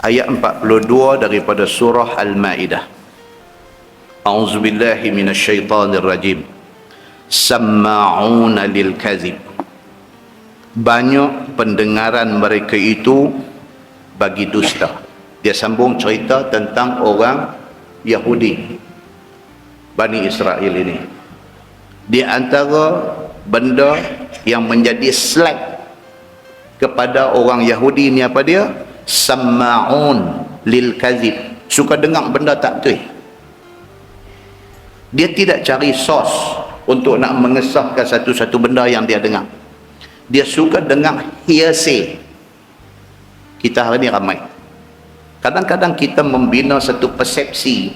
ayat 42 daripada surah Al-Ma'idah. A'udzubillahi minasyaitanirrajim. Samma'una lil kazib. Banyak pendengaran mereka itu bagi dusta. Dia sambung cerita tentang orang Yahudi, Bani Israel ini. Di antara benda yang menjadi slag kepada orang Yahudi ni apa dia? Samma'un lil kazib. Suka dengar benda tak betul. Dia tidak cari sos untuk nak mengesahkan satu-satu benda yang dia dengar. Dia suka dengar hearsay. Kita hari ni ramai. Kadang-kadang kita membina satu persepsi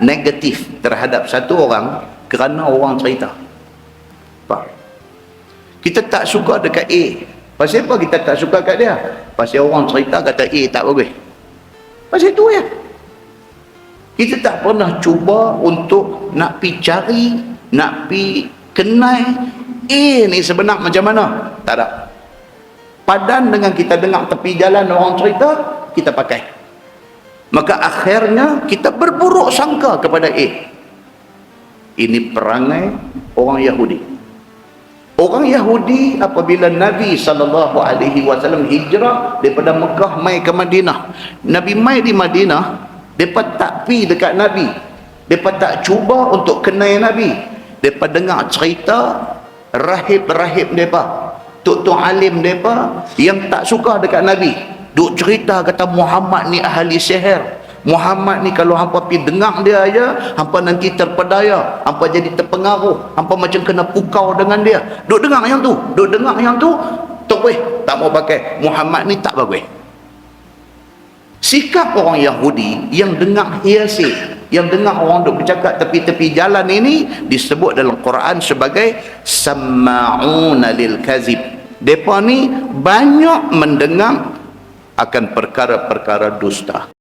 negatif terhadap satu orang kerana orang cerita. Faham? Kita tak suka dekat A. Pasal apa kita tak suka kat dia? Pasal orang cerita kata A tak bagus. Pasal itu ya. Kita tak pernah cuba untuk nak pi cari, nak pi kenal A ni sebenar macam mana. Tak ada. Padan dengan kita dengar tepi jalan orang cerita, kita pakai. Maka akhirnya kita berburuk sangka kepada A. Ini perangai orang Yahudi. Orang Yahudi apabila Nabi SAW hijrah daripada Mekah mai ke Madinah. Nabi mai di Madinah, mereka tak pi dekat Nabi. Mereka tak cuba untuk kenal Nabi. Mereka dengar cerita rahib-rahib mereka, tok-tok alim mereka yang tak suka dekat Nabi. Duk cerita kata Muhammad ni ahli sihir. Muhammad ni kalau hampa pi dengar dia aja, hampa nanti terpedaya, hampa jadi terpengaruh, hampa macam kena pukau dengan dia. Duk dengar yang tu, duk dengar yang tu, tak boleh, tak mau pakai. Muhammad ni tak bagus. Sikap orang Yahudi yang dengar hearsay, yang dengar orang duk bercakap tepi-tepi jalan ini disebut dalam Quran sebagai samma'una lil kazib. Depa ni banyak mendengar akan perkara-perkara dusta.